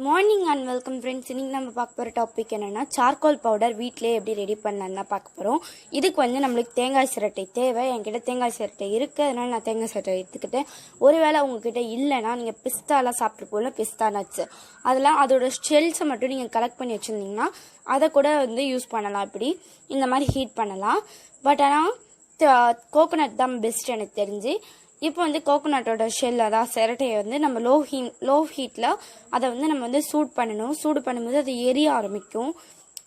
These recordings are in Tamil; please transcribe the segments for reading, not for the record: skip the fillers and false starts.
Morning and welcome friends. இன்றைக்கி நம்ம பார்க்க போகிற டாபிக் என்னென்னா சார்கோல் பவுடர் வீட்டிலே எப்படி ரெடி பண்ணலான்னு தான் பார்க்க போகிறோம். இதுக்கு நம்மளுக்கு தேங்காய் சிரட்டை தேவை. என்கிட்ட தேங்காய் சிரட்டை இருக்குது, அதனால் நான் தேங்காய் சிரட்டை எடுத்துக்கிட்டேன். ஒருவேளை உங்ககிட்ட இல்லைன்னா நீங்கள் பிஸ்தாலாம் சாப்பிட்டு போகல, பிஸ்தா நட்ஸ் அதெல்லாம் அதோட ஷெல்ஸை மட்டும் நீங்கள் கலெக்ட் பண்ணி வச்சுருந்தீங்கன்னா அதை கூட யூஸ் பண்ணலாம். இப்படி இந்த மாதிரி ஹீட் பண்ணலாம். பட் ஆனால் கோகோனட் தான் பெஸ்ட் எனக்கு தெரிஞ்சு. இப்போ கோகோனட்டோட ஷெல் அதாவது சிரட்டையை நம்ம லோ ஹீட்டில் அதை நம்ம சூட் பண்ணணும். சூடு பண்ணும்போது அது எரிய ஆரம்பிக்கும்.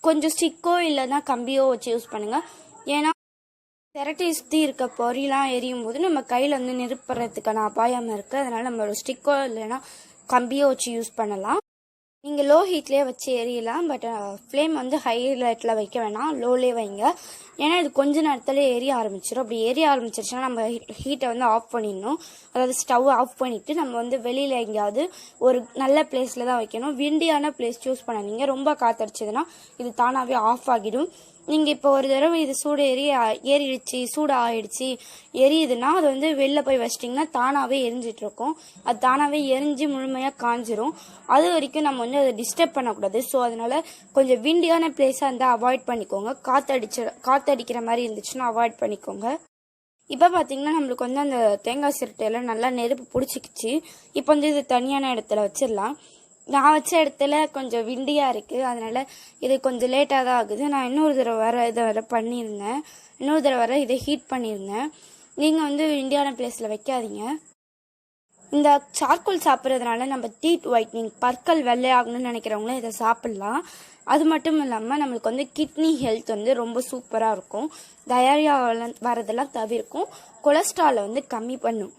கொஞ்சம் ஸ்டிக்கோ இல்லைன்னா கம்பியோ வச்சு யூஸ் பண்ணுங்கள். ஏன்னா சிரட்டையை சுற்றி இருக்க பொறியெலாம் எரியும் போது நம்ம கையில் நெருப்புறதுக்கான அபாயம் இருக்குது. அதனால் நம்ம ஒரு ஸ்டிக்கோ இல்லைன்னா கம்பியோ வச்சு யூஸ் பண்ணலாம். நீங்கள் லோ ஹீட்லேயே வச்சு எரியலாம். பட் ஃப்ளேம் ஹை லைட்டில் வைக்க வேணாம், லோலே வைங்க. ஏன்னா இது கொஞ்ச நேரத்தில் எரிய ஆரம்பிச்சிடும். அப்படி எரிய ஆரம்பிச்சிருச்சுன்னா நம்ம ஹீட்டை ஆஃப் பண்ணிடணும். அதாவது ஸ்டவ் ஆஃப் பண்ணிவிட்டு நம்ம வெளியில் எங்கேயாவது ஒரு நல்ல பிளேஸில் தான் வைக்கணும். விண்டியான பிளேஸ் சூஸ் பண்ணாதீங்க. ரொம்ப காற்றடிச்சதுன்னா இது தானாகவே ஆஃப் ஆகிடும். நீங்கள் இப்போ ஒரு தடவை இது ஏறிடுச்சு, சூடு ஆகிடுச்சு, எரியுதுன்னா அது வெளில போய் வச்சிட்டிங்கன்னா தானாகவே எரிஞ்சிட்ருக்கும். அது தானாகவே எரிஞ்சு முழுமையாக காஞ்சிரும். அது வரைக்கும் நம்ம அதை டிஸ்டர்ப் பண்ணக்கூடாது. ஸோ அதனால் கொஞ்சம் விண்டியான பிளேஸாக இருந்தால் அவாய்ட் பண்ணிக்கோங்க. காற்றடிக்கிற மாதிரி இருந்துச்சுன்னா அவாய்ட் பண்ணிக்கோங்க. இப்போ பார்த்தீங்கன்னா நம்மளுக்கு அந்த தேங்காய் சிரட்டையெல்லாம் நல்லா நெருப்பு பிடிச்சிக்கிச்சு. இப்போ இது தனியான இடத்துல வச்சிடலாம். நான் வச்ச இடத்துல கொஞ்சம் விண்டியாக இருக்குது, அதனால் இது கொஞ்சம் லேட்டாக தான் ஆகுது. நான் இன்னொரு தடவை இதை பண்ணியிருந்தேன். இன்னொரு தடவை இதை ஹீட் பண்ணியிருந்தேன். நீங்கள் விண்டியான பிளேஸில் வைக்காதீங்க. இந்த சார்கோல் சாப்பிட்றதுனால நம்ம டீத் ஒயிட்னிங், பற்கள் வெள்ளையாகணும்னு நினைக்கிறவங்களும் இதை சாப்பிட்லாம். அது மட்டும் இல்லாமல் நம்மளுக்கு கிட்னி ஹெல்த் ரொம்ப சூப்பராக இருக்கும். டயரியா வரதெல்லாம் தவிர்க்கும். கொலஸ்ட்ராலை கம்மி பண்ணும்.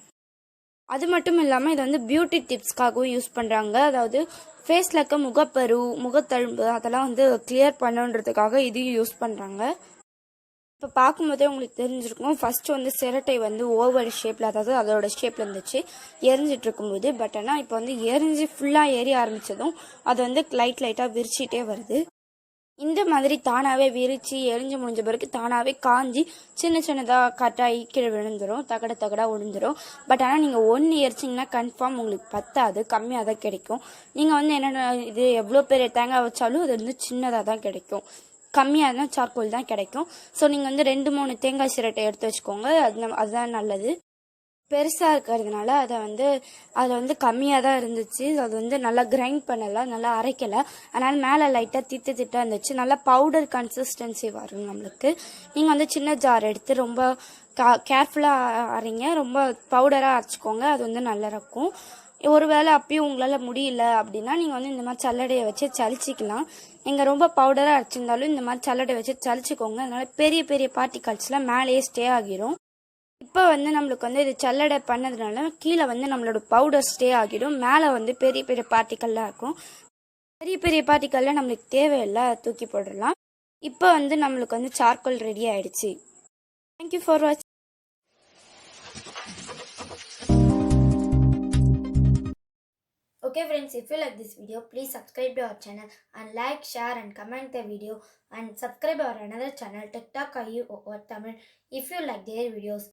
அது மட்டும் இல்லாமல் இது பியூட்டி டிப்ஸ்க்காகவும் யூஸ் பண்ணுறாங்க. அதாவது ஃபேஸில் இருக்க முகப்பரு, முகத்தழும்பு அதெல்லாம் கிளியர் பண்ணுன்றதுக்காக இதையும் யூஸ் பண்ணுறாங்க. இப்போ பார்க்கும்போதே உங்களுக்கு தெரிஞ்சிருக்கும். ஃபஸ்ட்டு சிரட்டை ஓவர் ஷேப்பில், அதாவது அதோட ஷேப்பில் இருந்துச்சு எரிஞ்சிட்டு இருக்கும்போது. பட் ஆனால் இப்போ எரிஞ்சு ஃபுல்லாக ஏறி ஆரம்பித்ததும் அது லைட்டாக விரிச்சிட்டே வருது. இந்த மாதிரி தானாகவே விரித்து எரிஞ்சு முடிஞ்ச பிறகு தானாகவே காஞ்சி சின்ன சின்னதாக கட்டாகி கீழே விழுந்துடும், தகடாக விழுந்துடும். பட் ஆனால் நீங்கள் ஒன்று எரிச்சிங்கன்னா கன்ஃபார்ம் உங்களுக்கு பத்தாது, கம்மியாக தான் கிடைக்கும். நீங்கள் என்னென்ன இது எவ்வளோ பெரிய தேங்காய் வச்சாலும் அது சின்னதாக தான் கிடைக்கும், கம்மியாக தான் சார்கோல் தான் கிடைக்கும். ஸோ நீங்கள் 2-3 தேங்காய் சிரட்டை எடுத்து வச்சுக்கோங்க. அதுதான் நல்லது. பெருசாக இருக்கிறதுனால அதில் கம்மியாக தான் இருந்துச்சு. அது நல்லா கிரைண்ட் பண்ணலை, நல்லா அரைக்கலை. அதனால் மேலே லைட்டாக திட்டாக இருந்துச்சு. நல்லா பவுடர் கன்சிஸ்டன்சி வரும் நம்மளுக்கு. நீங்கள் சின்ன ஜார் எடுத்து ரொம்ப கேர்ஃபுல்லாக அரைங்க. ரொம்ப பவுடராக அரைச்சிக்கோங்க, அது நல்லா இருக்கும். ஒருவேளை அப்பயும் உங்களால் முடியல அப்படின்னா நீங்கள் இந்த மாதிரி சல்லடையை வச்சு சலிச்சிக்கலாம். நீங்கள் ரொம்ப பவுடராக அரைச்சிருந்தாலும் இந்த மாதிரி சல்லடை வச்சு சலிச்சிக்கோங்க. அதனால் பெரிய பெரிய பார்ட்டிகல்ஸ்லாம் மேலேயே ஸ்டே ஆகிரும். இப்போ நம்மளுக்கு இது சல்லடை பண்ணதுனால கீழே நம்மளோட பவுடர் ஸ்டே ஆகிடும். மேலே பெரிய பெரிய பார்ட்டிக்கல்லாம் இருக்கும். பெரிய பெரிய பார்ட்டிக்கல்லாம் நம்மளுக்கு தேவையில்லை, தூக்கி போடலாம். இப்போ நம்மளுக்கு சார்கோல் ரெடி ஆயிடுச்சு. தேங்க்யூ ஃபார் வாட்சிங். Okay friends, if you like this video, please subscribe to our channel and like, share and comment the video, and subscribe our another channel TikTok or Tamil if you like their videos.